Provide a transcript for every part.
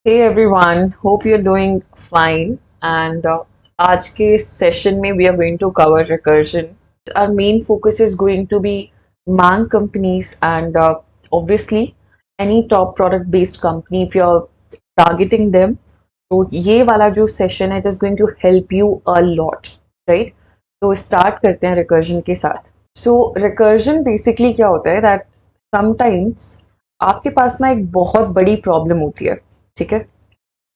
Hey everyone, hope you're doing fine. And आज के session में we are going to cover recursion. Our main focus is going to be Mang companies and obviously any top product based company if you're targeting them. तो ये वाला जो session है it is going to help you a lot, right? तो start करते हैं recursion के साथ. So recursion basically क्या होता है that sometimes आपके पास ना एक बहुत बड़ी प्रॉब्लम होती है, ठीक है?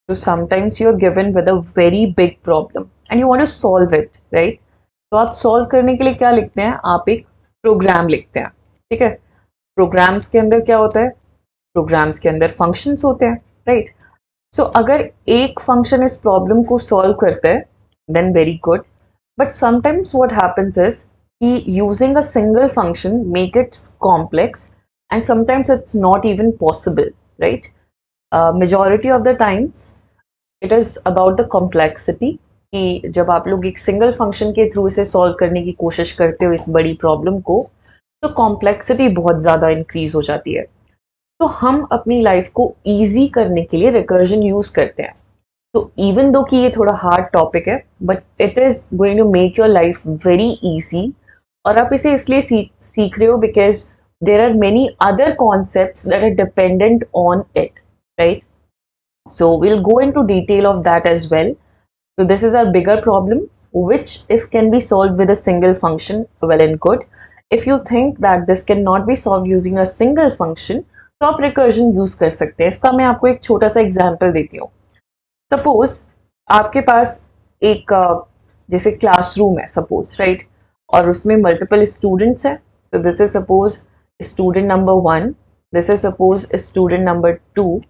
So sometimes you are given with a very big problem and you want to solve it, right? तो आप सॉल्व करने के लिए क्या लिखते हैं? आप एक प्रोग्राम लिखते हैं, ठीक है? प्रोग्राम्स के अंदर क्या होता है? प्रोग्राम्स के अंदर फंक्शंस होते हैं, राइट? सो अगर एक फंक्शन इस प्रॉब्लम को सॉल्व करता है then very good, but sometimes what happens is कि using a single function make it complex and sometimes it's not even possible, right? Majority of the times it is about the complexity कि जब आप लोग एक single function के through इसे solve करने की कोशिश करते हो इस बड़ी प्रॉब्लम को, तो कॉम्प्लेक्सिटी बहुत ज़्यादा इंक्रीज हो जाती है. तो हम अपनी लाइफ को ईजी करने के लिए रिकर्जन यूज़ करते हैं. तो इवन दो कि ये थोड़ा हार्ड टॉपिक है but it is going to make your life very easy. और आप इसे इसलिए सीख रहे हो because there are many other concepts that are dependent on it, right? So we'll go into detail of that as well. So this is our bigger problem, which if can be solved with a single function, well and good. If you think that this cannot be solved using a single function, तो आप recursion use कर सकते हैं. इसका मैं आपको एक छोटा सा एग्जाम्पल देती हूँ. सपोज आपके पास एक जैसे क्लासरूम है सपोज, राइट? और उसमें मल्टीपल स्टूडेंट्स हैं. So this is suppose student number 1, this is suppose student number 2,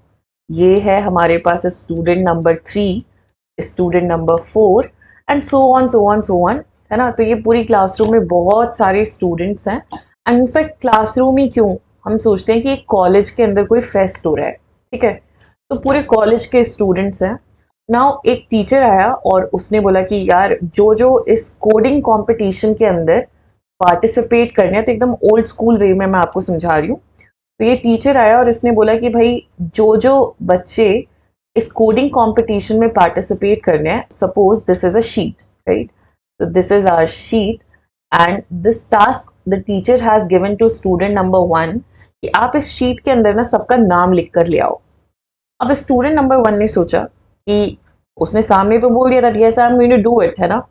ये है हमारे पास student number 3, student number 4 and so on so on so on, है ना? तो ये पूरी क्लासरूम में बहुत सारे स्टूडेंट्स हैं. एंड इनफैक्ट क्लासरूम ही क्यों, हम सोचते हैं कि एक कॉलेज के अंदर कोई फेस्ट हो रहा है, ठीक है? तो पूरे कॉलेज के स्टूडेंट्स हैं. नाउ एक टीचर आया और उसने बोला कि यार जो जो इस कोडिंग कंपटीशन के अंदर पार्टिसिपेट करने हैं, तो एकदम ओल्ड स्कूल वे में मैं आपको समझा रही हूँ. तो ये टीचर आया और इसने बोला कि भाई जो जो बच्चे इस कोडिंग कंपटीशन में पार्टिसिपेट करने हैं, suppose this is a sheet, right? तो this is our sheet and this task the teacher has given to student number 1 कि आप इस शीट के अंदर ना सबका नाम लिख कर ले आओ. अब स्टूडेंट नंबर 1 ने सोचा कि उसने सामने तो बोल दिया था yes I am going to do it, है ना?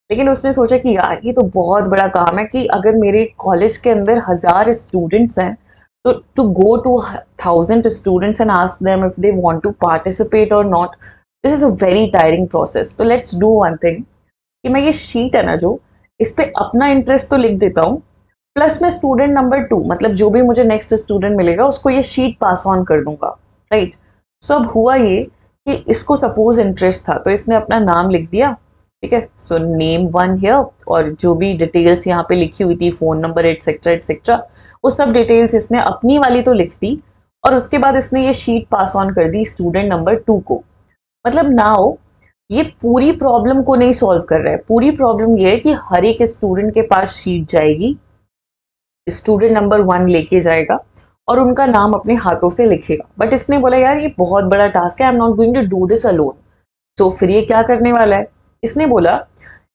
लेकिन उसने सोचा कि यार ये तो बहुत बड़ा काम है कि अगर मेरे कॉलेज के अंदर 1000 स्टूडेंट्स हैं, तो to go to 1000 students and ask them if they want to participate or not, this is a very tiring process. So let's do one thing कि मैं ये शीट है ना जो, इस पे अपना इंटरेस्ट तो लिख देता हूँ, प्लस मैं स्टूडेंट नंबर 2 मतलब जो भी मुझे नेक्स्ट स्टूडेंट मिलेगा उसको ये शीट पास ऑन कर दूंगा, राइट? सो अब हुआ ये कि इसको सपोज इंटरेस्ट था तो इसने अपना नाम लिख दिया, ठीक है? सो नेम 1 हियर, और जो भी डिटेल्स यहाँ पे लिखी हुई थी, फोन नंबर एटसेट्रा एटसेट्रा, वो सब डिटेल्स इसने अपनी वाली तो लिख दी. और उसके बाद इसने ये शीट पास ऑन कर दी स्टूडेंट नंबर 2 को. मतलब नाउ ये पूरी प्रॉब्लम को नहीं सॉल्व कर रहा है. पूरी प्रॉब्लम ये है कि हर एक स्टूडेंट के पास शीट जाएगी, स्टूडेंट नंबर 1 लेके जाएगा और उनका नाम अपने हाथों से लिखेगा. बट इसने बोला यार ये बहुत बड़ा टास्क है, I am not going to do this alone. तो फिर ये क्या करने वाला है? इसने बोला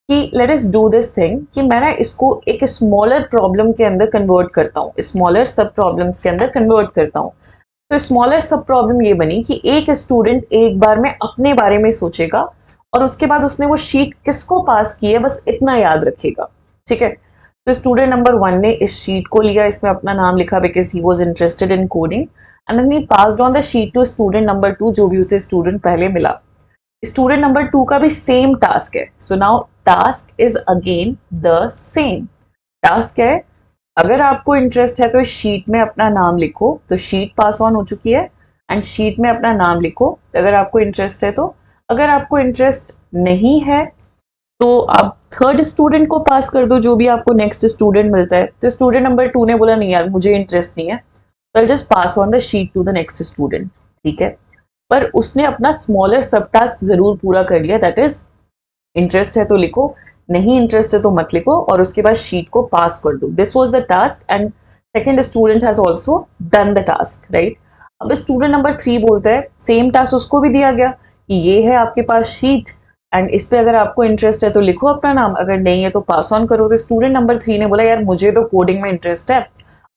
कि let us do this thing कि मैं ना इसको एक स्मॉलर प्रॉब्लम के अंदर कन्वर्ट करता हूँ, स्मॉलर सब प्रॉब्लम्स के अंदर कन्वर्ट करता हूँ. तो स्मॉलर सब प्रॉब्लम ये बनी कि एक स्टूडेंट एक बार में अपने बारे में सोचेगा और उसके बाद उसने वो शीट किसको पास की है बस इतना याद रखेगा, ठीक है? तो स्टूडेंट नंबर 1 ने इस शीट को लिया, इसमें अपना नाम लिखा because he was interested in coding, and then he passed on the sheet to student number 2 जो भी उसे स्टूडेंट पहले मिला. स्टूडेंट नंबर 2 का भी सेम टास्क है. So now task is again the same. Task है अगर आपको इंटरेस्ट है तो इस शीट में अपना नाम लिखो. तो शीट पास ऑन हो चुकी है एंड शीट में अपना नाम लिखो अगर आपको इंटरेस्ट है तो. अगर आपको इंटरेस्ट नहीं है तो आप थर्ड स्टूडेंट को पास कर दो, जो भी आपको नेक्स्ट स्टूडेंट मिलता है. तो स्टूडेंट नंबर 2 ने बोला नहीं यार मुझे इंटरेस्ट नहीं है, तो just pass on the sheet to the next student, ठीक है? पर उसने अपना स्मॉलर सब टास्क जरूर पूरा कर लिया. दैट इज इंटरेस्ट है तो लिखो, नहीं इंटरेस्ट है तो मत लिखो, और उसके बाद शीट को पास कर दो. This was the task and second student has also done the task, right? अब स्टूडेंट नंबर 3 बोलता है, सेम टास्क उसको भी दिया गया कि ये है आपके पास शीट एंड इस पे अगर आपको इंटरेस्ट है तो लिखो अपना नाम, अगर नहीं है तो पास ऑन करो। तो स्टूडेंट नंबर 3 ने बोला यार मुझे तो कोडिंग में इंटरेस्ट है,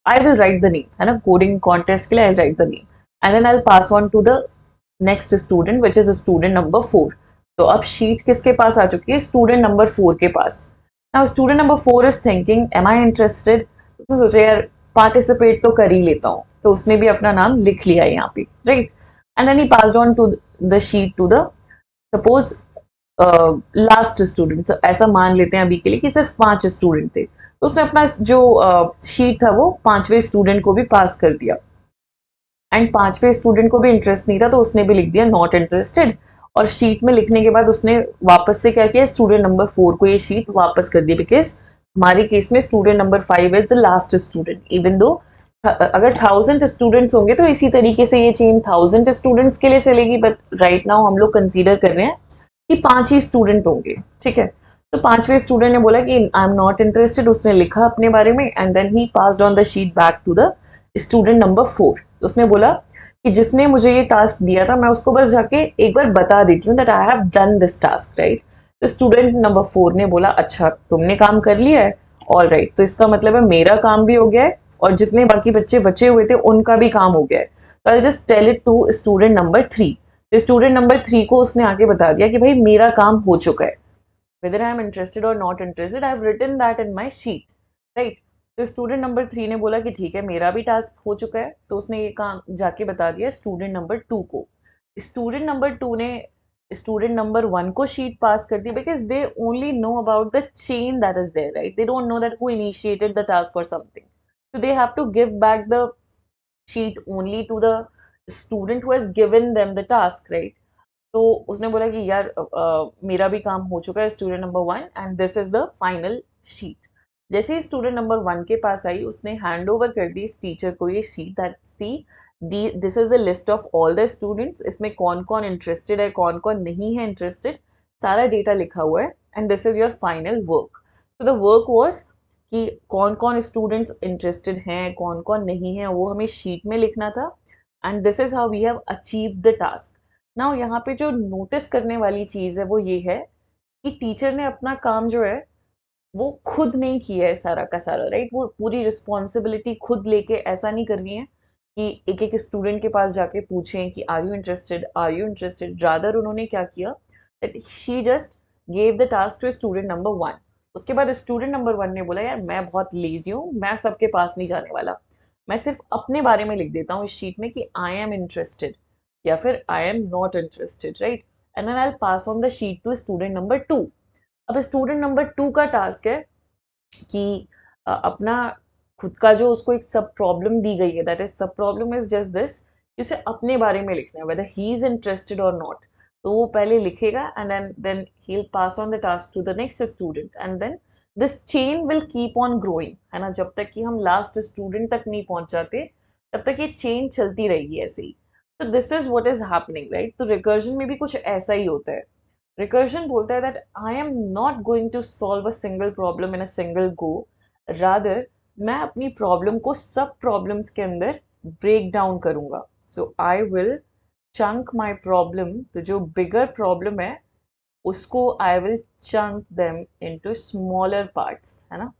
I will write the name, है ना, कोडिंग कॉन्टेस्ट के लिए I write the name and then I pass on to the next student which is student number 4। तो अब शीट किसके पास आ चुकी है, स्टूडेंट नंबर 4 के पास। Now student number 4 is thinking am I interested, तो उसने सोचा यार पार्टिसिपेट तो कर ही लेता हूँ, तो उसने भी अपना नाम लिख लिया यहाँ पे, right. And then he passed on to the sheet to the suppose last student. ऐसा मान लेते हैं अभी के लिए कि सिर्फ 5 स्टूडेंट थे, तो उसने अपना जो शीट था वो 5वें स्टूडेंट को भी पास कर दिया एंड 5वें स्टूडेंट को भी इंटरेस्ट नहीं था तो उसने भी लिख दिया नॉट इंटरेस्टेड। और शीट में लिखने के बाद उसने वापस से क्या किया, स्टूडेंट नंबर 4 को ये शीट वापस कर दी, बिकॉज हमारे केस में student number 5 is the last student. Even though अगर 1000 स्टूडेंट्स होंगे तो इसी तरीके से ये चेन 1000 स्टूडेंट्स के लिए चलेगी, बट राइट नाउ हम लोग कंसीडर कर रहे हैं कि 5 ही स्टूडेंट होंगे, ठीक है। तो 5वें स्टूडेंट ने बोला कि आई एम नॉट इंटरेस्टेड, उसने लिखा अपने बारे में and then he passed on the sheet back to the student number 4। उसने बोला कि जिसने मुझे ये टास्क दिया था मैं उसको बस जाके एक बार बता देती हूँ that I have done this task, right. तो स्टूडेंट नंबर 4 ने बोला अच्छा तुमने काम कर लिया है, ऑल राइट, तो इसका मतलब है मेरा काम भी हो गया है और जितने बाकी बच्चे बचे हुए थे उनका भी काम हो गया है। तो I just tell it to student number 3। तो स्टूडेंट नंबर 3 को उसने आके बता दिया कि भाई मेरा काम हो चुका है, whether I am interested or not interested, I have written that in my sheet, right? तो स्टूडेंट नंबर 3 ने बोला कि ठीक है मेरा भी टास्क हो चुका है, तो उसने ये काम जाके बता दिया स्टूडेंट नंबर 2 को। स्टूडेंट नंबर 2 ने स्टूडेंट नंबर 1 को शीट पास कर दी because they only know about the chain that is there, right, they don't know that who initiated the task और something, so they have to give back the sheet only to the student who has given them the task, right? तो उसने बोला कि यार मेरा भी काम हो चुका है student number 1 and this is the final sheet. जैसे ही स्टूडेंट नंबर 1 के पास आई उसने हैंड ओवर कर दी इस टीचर को ये sheet that see this is the list of all the students, इसमें कौन कौन इंटरेस्टेड है कौन कौन नहीं है इंटरेस्टेड, सारा डेटा लिखा हुआ है and this is your final work. So the work was कि कौन कौन स्टूडेंट्स इंटरेस्टेड हैं कौन कौन नहीं है वो हमें शीट में लिखना था and this is how we have achieve the task. Now यहाँ पे जो नोटिस करने वाली चीज है वो ये है कि टीचर ने अपना काम जो है वो खुद नहीं किया है सारा का सारा, राइट। वो पूरी रिस्पॉन्सिबिलिटी खुद लेके ऐसा नहीं कर रही है कि एक एक स्टूडेंट के पास जाके पूछें कि are you interested are you interested, rather उन्होंने क्या किया that she just gave the task to student number 1। उसके बाद स्टूडेंट नंबर 1 ने बोला यार मैं बहुत लेजी हूँ, मैं सबके पास नहीं जाने वाला, मैं सिर्फ अपने बारे में लिख देता हूँ इस शीट में कि आई एम इंटरेस्टेड या फिर I am not interested, right. And then I will pass on the sheet to student number 2। अब स्टूडेंट नंबर 2 का टास्क है कि अपना खुद का जो उसको एक सब प्रॉब्लम दी गई है that is sub problem is just this, उसे अपने बारे में लिखना है वेदर ही इज इंटरेस्टेड और नॉट। तो वो पहले लिखेगा and then he will pass on the task to the next student and then this chain will keep on growing, है ना, जब तक कि हम लास्ट स्टूडेंट तक नहीं पहुंच जाते तब तक ये चेन चलती रहेगी ऐसे ही। तो this is what is happening, right. तो रिकर्जन में भी कुछ ऐसा ही होता है। रिकर्जन बोलता है that I am not going to solve a single problem in a single go, rather मैं अपनी प्रॉब्लम को सब प्रॉब्लम्स के अंदर ब्रेक डाउन करूंगा। So I will chunk my problem, तो जो बिगर प्रॉब्लम है उसको I will chunk them into smaller parts, है ना,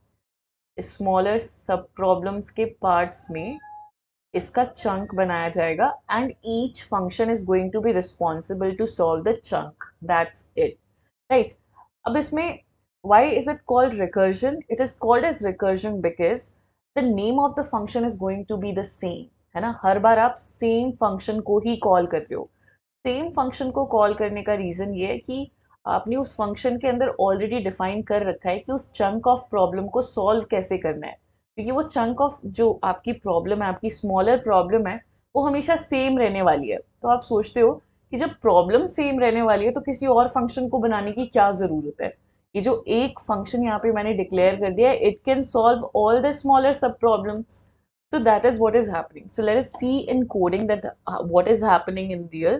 स्मॉलर सब प्रॉब्लम्स के पार्ट्स में इसका चंक बनाया जाएगा and each function is going to be responsible to solve the chunk, that's it, right. अब इसमें why is it called recursion? It is called as recursion because the name of the function is going to be the same, है ना, हर बार आप same function को ही call कर रहे हो। Same function को कॉल करने का रीजन ये है कि आपने उस फंक्शन के अंदर ऑलरेडी डिफाइन कर रखा है कि उस चंक ऑफ प्रॉब्लम को सॉल्व कैसे करना है, क्योंकि वो चंक ऑफ जो आपकी प्रॉब्लम है आपकी स्मॉलर प्रॉब्लम है वो हमेशा सेम रहने वाली है। तो आप सोचते हो कि जब प्रॉब्लम सेम रहने वाली है तो किसी और फंक्शन को बनाने की क्या जरूरत है, ये जो एक फंक्शन यहाँ पे मैंने डिक्लेयर कर दिया है it can solve all the smaller सब problems. so that is what is happening, so let us see in coding that what is happening in real,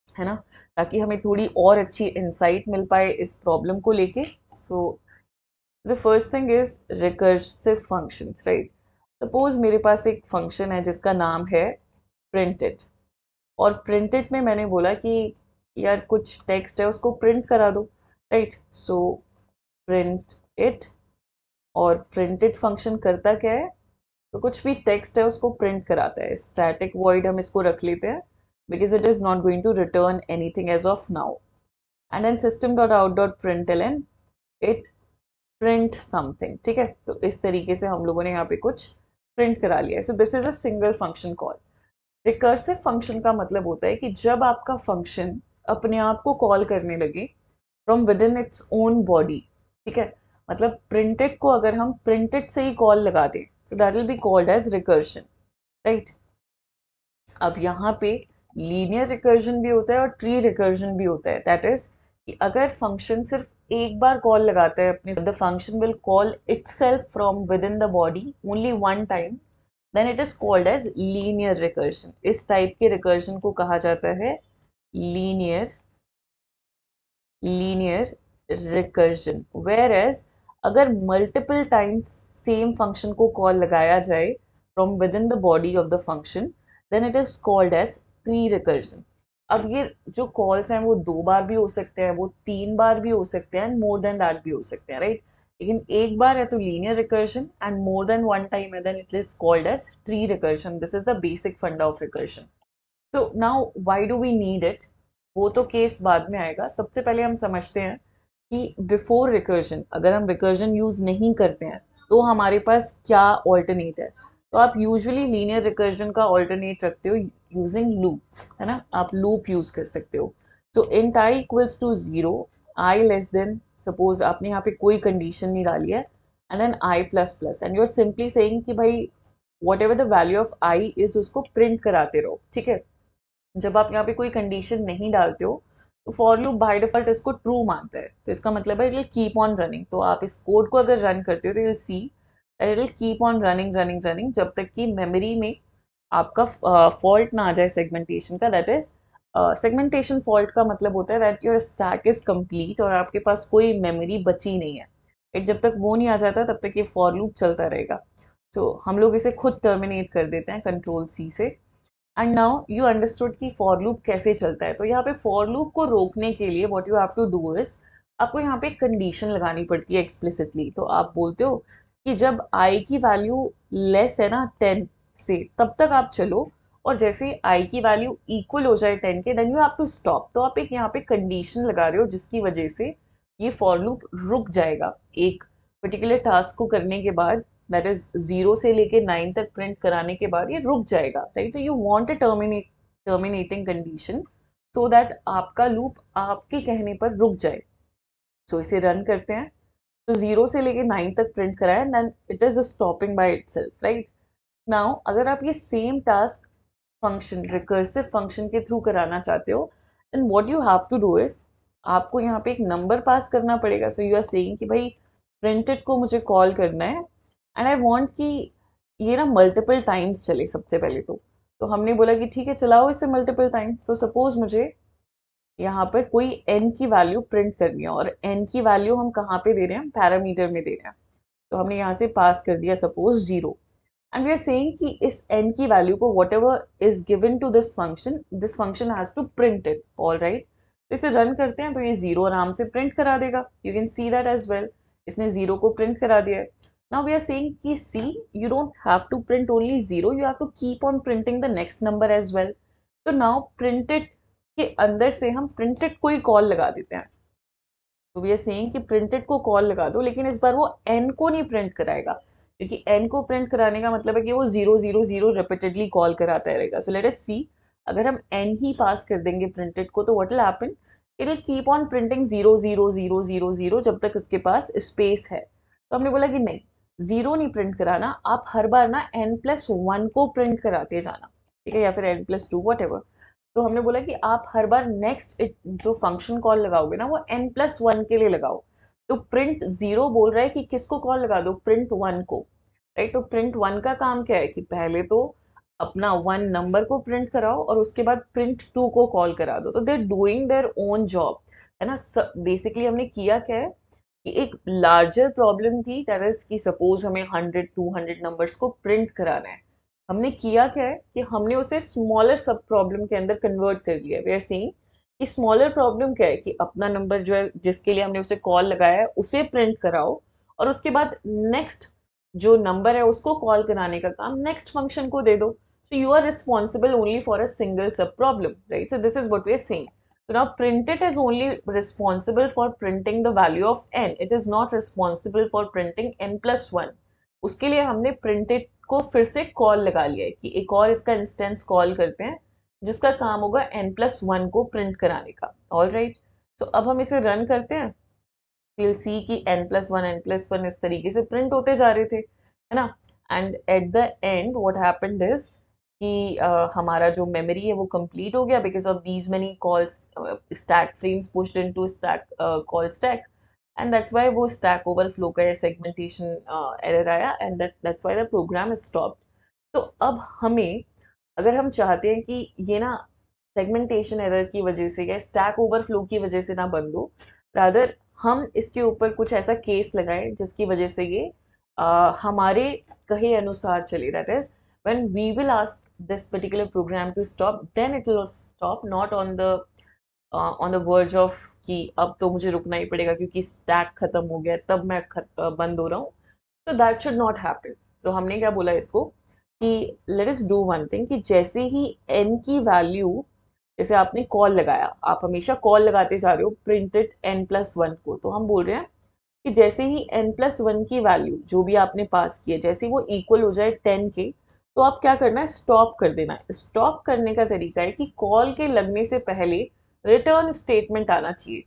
है ना, ताकि हमें थोड़ी और अच्छी इंसाइट मिल पाए इस प्रॉब्लम को लेके। So the first thing is recursive functions, right. Suppose मेरे पास एक फंक्शन है जिसका नाम है प्रिंटेड। और प्रिंटेड में मैंने बोला कि यार कुछ टेक्स्ट है उसको प्रिंट करा दो, राइट। सो प्रिंट इट, और प्रिंटेड फंक्शन करता क्या है, तो कुछ भी टेक्स्ट है उसको प्रिंट कराता है। स्टैटिक वॉइड हम इसको रख लेते हैं because it is not going to return anything as of now. And then system dot out dot println it print something, ठीक है। तो इस तरीके से हम लोगों ने यहाँ पे कुछ प्रिंट करा लिया है। सो this is a single function call. Recursive function का मतलब होता है कि जब आपका फंक्शन अपने आप को कॉल करने लगे from with in its own body, ठीक है। मतलब प्रिंटेड को अगर हम प्रिंटेड से ही कॉल लगा दें so that will be called as recursion, right. अब यहाँ पे लीनियर रिकर्जन भी होता है और ट्री रिकर्जन भी होता है। दैट इज कि अगर फंक्शन सिर्फ एक बार कॉल लगाता है अपने, the function will call itself from within the body only one time, then it is called as linear recursion. इस टाइप के रिकर्जन को कहा जाता है linear linear recursion. Where as अगर मल्टीपल टाइम्स सेम फंक्शन को call लगाया जाए from within the body of the function, then it is called as tree recursion. अब ये जो कॉल्स हैं वो 2 बार भी हो सकते हैं, वो 3 बार भी हो सकते हैं, एंड मोर देन दैट भी हो सकते हैं, राइट। लेकिन एक बार है तो linear recursion, and more than one time है then it is called as tree recursion. This is the basic funda of recursion. तो now why do we need it, वो तो केस बाद में आएगा। सबसे पहले हम समझते हैं कि बिफोर रिकर्जन अगर हम रिकर्जन यूज नहीं करते हैं तो हमारे पास क्या ऑल्टरनेट है। तो आप यूजुअली लीनियर रिकर्जन का ऑल्टरनेट रखते हो यूजिंग लूप्स, है ना। आप लूप यूज कर सकते हो। So int I equals to 0, I less than, suppose आपने यहाँ पे कोई कंडीशन नहीं डाली है, and then I plus plus, and you are simply saying कि भाई whatever the value of I is उसको प्रिंट कराते रहो, ठीक है। जब आप यहाँ पे कोई कंडीशन नहीं डालते हो तो फॉर लूप बाय डिफॉल्ट इसको ट्रू मानता है, तो इसका मतलब है it will keep on running. तो आप इस कोड को अगर रन करते हो तो you will see that it will keep on running running running जब तक कि मेमोरी में आपका फॉल्ट ना आ जाए सेगमेंटेशन का। दैट इज सेगमेंटेशन फॉल्ट का मतलब होता है that your stack is complete और आपके पास कोई मेमोरी बची नहीं है। इट जब तक वो नहीं आ जाता तब तक ये फॉर लूप चलता रहेगा। तो हम लोग इसे खुद टर्मिनेट कर देते हैं कंट्रोल सी से। एंड नाउ यू अंडरस्टूड कि फॉर लूप कैसे चलता है। तो यहाँ पे फॉर लूप को रोकने के लिए what you have to do is, आपको यहाँ पे एक कंडीशन लगानी पड़ती है एक्सप्लिसिटली। तो आप बोलते हो कि जब आई की वैल्यू लेस है ना 10 से, तब तक आप चलो, और जैसे ही आई की वैल्यू इक्वल हो जाए 10 के, then you have to stop. तो आप एक यहाँ पे कंडीशन लगा रहे हो जिसकी वजह से ये फॉर लूप रुक जाएगा एक पर्टिकुलर टास्क को करने के बाद। दैट इज 0 से लेके 9 तक प्रिंट कराने के बाद ये रुक जाएगा, राइट। तो you want a terminating condition so that आपका लूप आपके कहने पर रुक जाए। सो इसे रन करते हैं। तो 0 से लेके 9 तक प्रिंट कराए, then it is stopping by itself, right. Now अगर आप ये same task function recursive function के थ्रू कराना चाहते हो, then what you have to do is, आपको यहाँ पे एक नंबर पास करना पड़ेगा। सो यू आर सेइंग कि भाई प्रिंटेड को मुझे कॉल करना है एंड आई वांट कि ये ना मल्टीपल टाइम्स चले सबसे पहले। तो हमने बोला कि ठीक है चलाओ इसे मल्टीपल टाइम्स। तो सपोज मुझे यहाँ पर कोई n की वैल्यू प्रिंट करनी है, और n की वैल्यू हम कहाँ पे दे रहे हैं, पैरामीटर में दे रहे हैं। तो हमने यहाँ से पास कर दिया suppose 0, and we are saying कि इस n की वैल्यू को whatever is given to this function has to print it, all right. तो इसे रन करते हैं तो ये 0 आराम से प्रिंट करा देगा। You can see that as well, इसने 0 को प्रिंट करा दिया है। नाउ वी आर सेइंग कि see you don't have to print only 0, you have to keep on printing the next number as well. तो नाउ प्रिंटेड के अंदर से हम प्रिंटेड को ही कॉल लगा देते हैं। तो वी आर सेइंग कि प्रिंटेड को कॉल लगा दो, लेकिन इस बार वो एन को नहीं प्रिंट कराएगा, क्योंकि एन को प्रिंट कराने का मतलब है कि वो 0 0 0 रिपीटेडली कॉल कराता रहेगा। सो लेट अस सी, अगर हम एन ही पास कर देंगे प्रिंटेड को तो what will happen, it will keep on printing 0 0 0 0 0 जब तक उसके पास स्पेस है। तो हमने बोला कि नहीं, 0 नहीं प्रिंट कराना, आप हर बार ना n+1 को प्रिंट कराते जाना, ठीक है, या फिर n+2 वट एवर। तो हमने बोला कि आप हर बार नेक्स्ट जो फंक्शन कॉल लगाओगे ना वो n+1 के लिए लगाओ। तो प्रिंट 0 बोल रहा है कि किसको कॉल लगा दो, प्रिंट 1 को, राइट। तो प्रिंट 1 का काम क्या है कि पहले तो अपना 1 नंबर को प्रिंट कराओ और उसके बाद प्रिंट 2 को कॉल करा दो। तो they are doing their own job, है ना। बेसिकली हमने किया क्या है कि एक लार्जर प्रॉब्लम थी, दैट इज कि सपोज हमें 100 200 नंबर्स को प्रिंट कराना है। हमने किया क्या है कि हमने उसे स्मॉलर सब प्रॉब्लम के अंदर कन्वर्ट कर लिया। वी आर सेइंग कि स्मॉलर प्रॉब्लम क्या है कि अपना नंबर जो है जिसके लिए हमने उसे कॉल लगाया है उसे प्रिंट कराओ, और उसके बाद नेक्स्ट जो नंबर है उसको कॉल कराने का काम नेक्स्ट फंक्शन को दे दो। So you are responsible only for a single sub problem, right? So this is what we are saying. So now printed is only responsible for printing the value of n. It is not responsible for printing n plus 1. उसके लिए हमने printed को फिर से call लगा लिया है कि एक और इसका इंस्टेंस कॉल करते हैं जिसका काम होगा n प्लस 1 को प्रिंट कराने का। ऑल राइट, तो अब हम इसे रन करते हैं। you'll see कि n+1 इस तरीके से प्रिंट होते जा रहे थे, है ना? And at the end what happened is कि हमारा जो मेमोरी है वो कंप्लीट हो गया because of these many calls, stack frames pushed into stack call stack, and that's why वो स्टैक ओवरफ्लो का सेगमेंटेशन एरर आया, and that's why the program is stopped. तो अब हमें, अगर हम चाहते हैं कि ये ना सेगमेंटेशन एरर की वजह से या स्टैक ओवरफ्लो की वजह से ना बंद हो, रादर हम इसके ऊपर कुछ ऐसा केस लगाएं जिसकी वजह से ये हमारे कहे अनुसार चले। That is when we will ask this particular program to stop, then it will stop, not on the verge of कि अब तो मुझे रुकना ही पड़ेगा क्योंकि स्टैक खत्म हो गया तब मैं बंद हो रहा हूँ। तो दैट शुड नॉट हैपन। तो हमने क्या बोला इसको कि let us do one thing, कि जैसे ही n की वैल्यू, जैसे आपने कॉल लगाया, आप हमेशा कॉल लगाते जा रहे हो प्रिंटेड n+1 को, तो हम बोल रहे हैं कि जैसे ही n+1 की वैल्यू जो भी आपने पास की है, जैसे ही वो इक्वल हो जाए 10 के, तो आप क्या करना है, स्टॉप कर देना है। स्टॉप करने का तरीका है कि कॉल के लगने से पहले रिटर्न स्टेटमेंट आना चाहिए,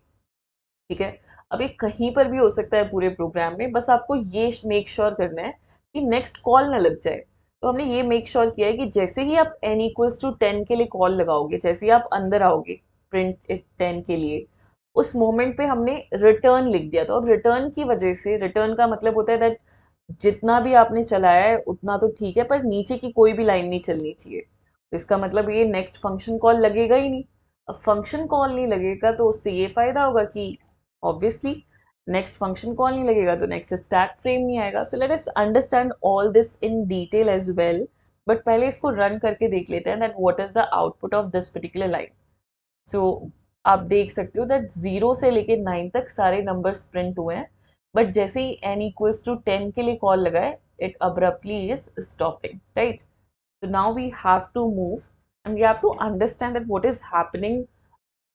ठीक है? अब ये कहीं पर भी हो सकता है पूरे प्रोग्राम में, बस आपको ये मेक श्योर करना है कि नेक्स्ट कॉल ना लग जाए। तो हमने ये मेक श्योर किया है कि जैसे ही आप n=10 के लिए कॉल लगाओगे, जैसे ही आप अंदर आओगे प्रिंट 10 के लिए, उस मोमेंट पे हमने रिटर्न लिख दिया। तो अब रिटर्न की वजह से, रिटर्न का मतलब होता है दैट जितना भी आपने चलाया है उतना तो ठीक है, पर नीचे की कोई भी लाइन नहीं चलनी चाहिए। तो इसका मतलब ये नेक्स्ट फंक्शन कॉल लगेगा ही नहीं। अब फंक्शन कॉल नहीं लगेगा तो उससे ये फायदा होगा कि ऑब्वियसली नेक्स्ट फंक्शन कॉल नहीं लगेगा तो नेक्स्ट स्टैक फ्रेम नहीं आएगा। So let us understand all this in detail as well, but पहले इसको रन करके देख लेते हैं that what is the output of this particular line. So आप देख सकते हो दैट 0 से लेके 9 तक सारे नंबर्स प्रिंट हुए हैं, बट जैसे ही n=10 के लिए कॉल लगाए, it abruptly is stopping, right? So now we have to move and we have to understand that what is happening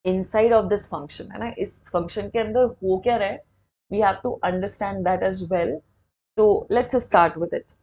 inside of this function, है ना? इस function के अंदर हो क्या रहा है, we have to understand that as well. So let's start with it.